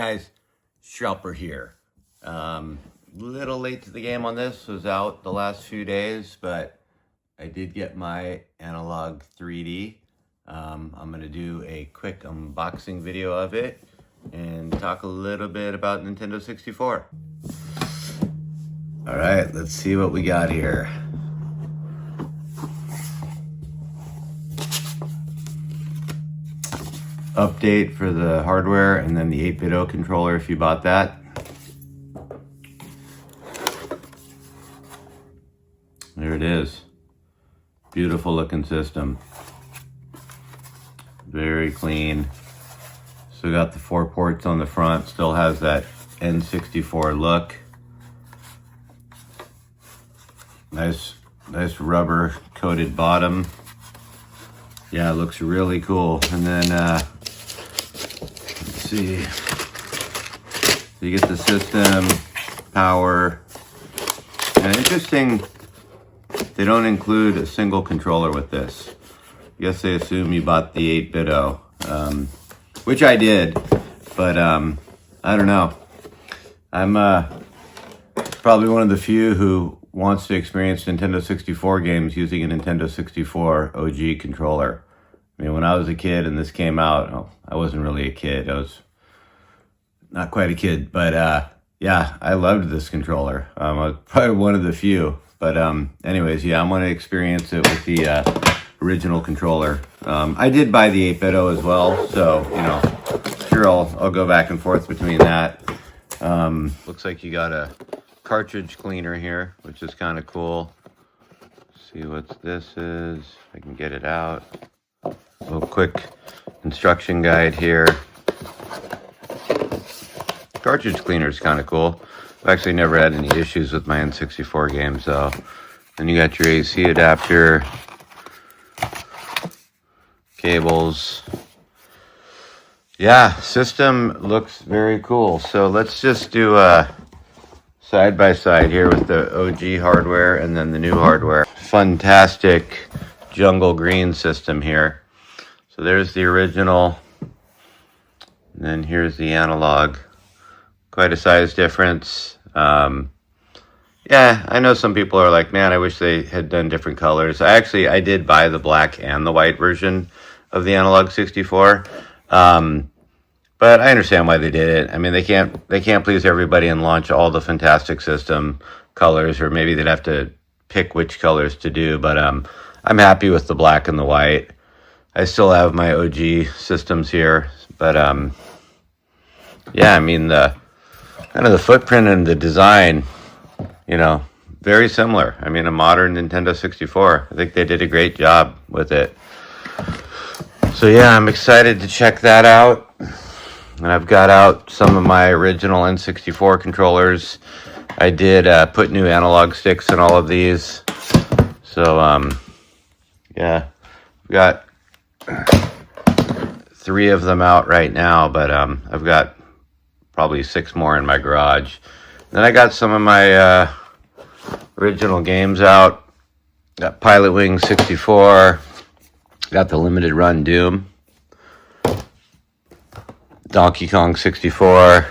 guys, Shelper here. Little late to the game on this, was out the last few days, but I did get my Analogue 3D. I'm gonna do a quick unboxing video of it and talk a little bit about Nintendo 64. All right, let's see what we got here. Update for the hardware and then the 8-bit controller if you bought that. There it is. Beautiful looking system. Very clean. Still got the 4 ports on the front. Still has that N64 look. Nice rubber coated bottom. Yeah, it looks really cool. And then let's see. You get the system, power. And interesting, they don't include a single controller with this. I guess they assume you bought the 8-bit, which I did, but I don't know. I'm probably one of the few who wants to experience Nintendo 64 games using a Nintendo 64 OG controller. I mean, when I was a kid and this came out, oh, I wasn't really a kid. I was not quite a kid, but yeah, I loved this controller. I was probably one of the few. But anyways, yeah, I'm going to experience it with the original controller. I did buy the 8-bit as well, so, you know, sure, I'll go back and forth between that. Looks like you got a cartridge cleaner here, which is kind of cool. Let's see what this is. If I can get it out. A little quick instruction guide here. Cartridge cleaner is kind of cool. I've actually never had any issues with my N64 games though. Then you got your AC adapter, cables. Yeah, system looks very cool. So let's just do a side by side here with the OG hardware and then the new hardware. Fantastic jungle green system here. So there's the original, and then here's the analog. Quite a size difference. Yeah, I know some people are like, man, I wish they had done different colors. I did buy the black and the white version of the Analogue 64. But I understand why they did it. I mean, they can't please everybody and launch all the fantastic system colors, or maybe they'd have to pick which colors to do. But I'm happy with the black and the white. I still have my OG systems here, but yeah, I mean the kind of the footprint and the design, you know, very similar. I mean, a modern Nintendo 64. I think they did a great job with it. So yeah, I'm excited to check that out. And I've got out some of my original N64 controllers. I did put new analog sticks in all of these. So yeah, I've got 3 of them out right now, but I've got probably 6 more in my garage. Then I got some of my original games out. Got Pilot Wing 64. Got the limited run Doom. Donkey Kong 64.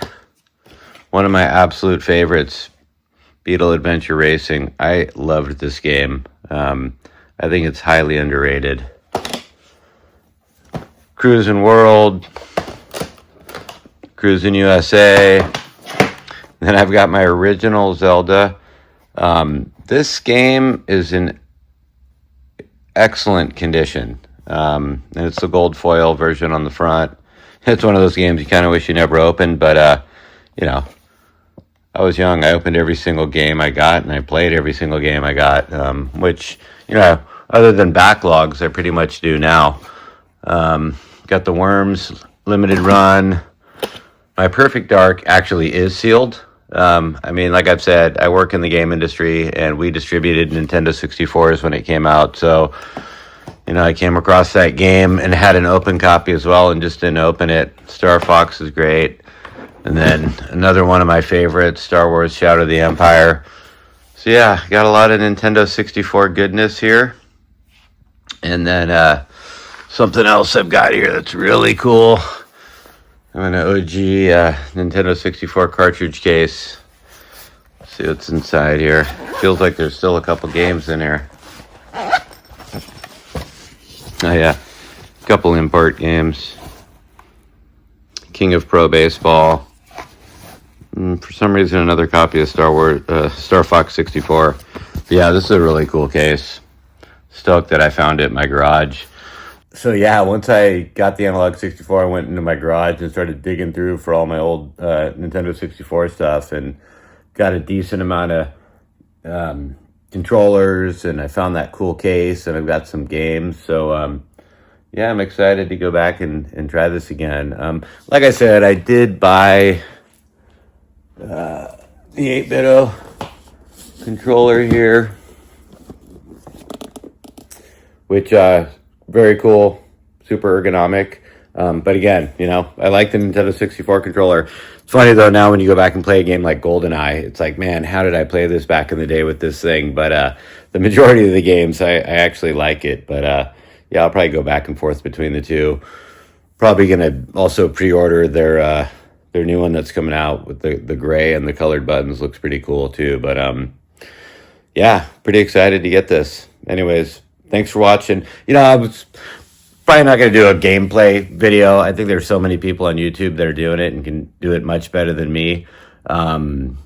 One of my absolute favorites, Beetle Adventure Racing. I loved this game. I think it's highly underrated. Cruisin' World. Cruisin' USA. Then I've got my original Zelda. This game is in excellent condition. And it's the gold foil version on the front. It's one of those games you kind of wish you never opened, but, you know, I was young. I opened every single game I got, and I played every single game I got, which, you know, other than backlogs, I pretty much do now. Got the Worms limited run. My Perfect Dark actually is sealed. I mean, like I've said, I work in the game industry, and we distributed Nintendo 64s when it came out, so, you know, I came across that game and had an open copy as well and just didn't open it. Star Fox is great. And then another one of my favorites, Star Wars Shadow of the Empire. So yeah, got a lot of Nintendo 64 goodness here. And then something else I've got here that's really cool. I have an OG Nintendo 64 cartridge case. Let's see what's inside here. Feels like there's still a couple games in here. Oh yeah, a couple import games. King of Pro Baseball. For some reason, another copy of Star Fox 64. But yeah, this is a really cool case. Stoked that I found it in my garage. So yeah, once I got the Analogue 64, I went into my garage and started digging through for all my old Nintendo 64 stuff, and got a decent amount of controllers, and I found that cool case, and I've got some games. So yeah, I'm excited to go back and try this again. Like I said, I did buy the 8-bit controller here, which very cool, super ergonomic. But again, you know, I like the Nintendo 64 controller. It's funny though, now when you go back and play a game like GoldenEye, it's like, man, how did I play this back in the day with this thing? But the majority of the games, I actually like it. But yeah, I'll probably go back and forth between the two. Probably gonna also pre-order their new one that's coming out with the gray and the colored buttons. Looks pretty cool too. But yeah, pretty excited to get this. Anyways, thanks for watching. You know, I was probably not going to do a gameplay video. I think there's so many people on YouTube that are doing it and can do it much better than me. So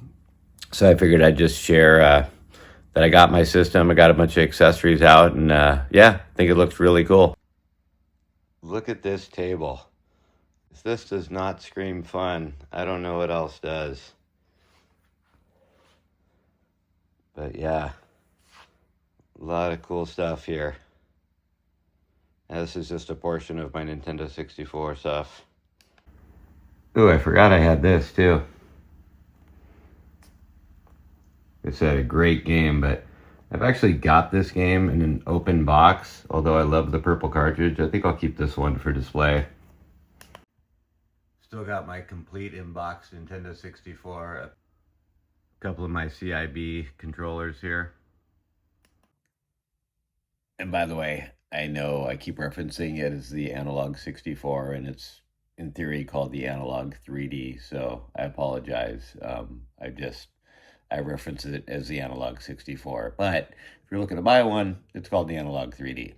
I figured I'd just share that I got my system. I got a bunch of accessories out, and yeah, I think it looks really cool. Look at this table. If this does not scream fun, I don't know what else does. But yeah, a lot of cool stuff here. And this is just a portion of my Nintendo 64 stuff. Ooh, I forgot I had this too. It's a great game, but I've actually got this game in an open box, although I love the purple cartridge. I think I'll keep this one for display. Still got my complete in-box Nintendo 64. A couple of my CIB controllers here. And by the way, I know I keep referencing it as the Analogue 64, and it's in theory called the Analogue 3D, so I apologize. I reference it as the Analogue 64. But if you're looking to buy one, it's called the Analogue 3D.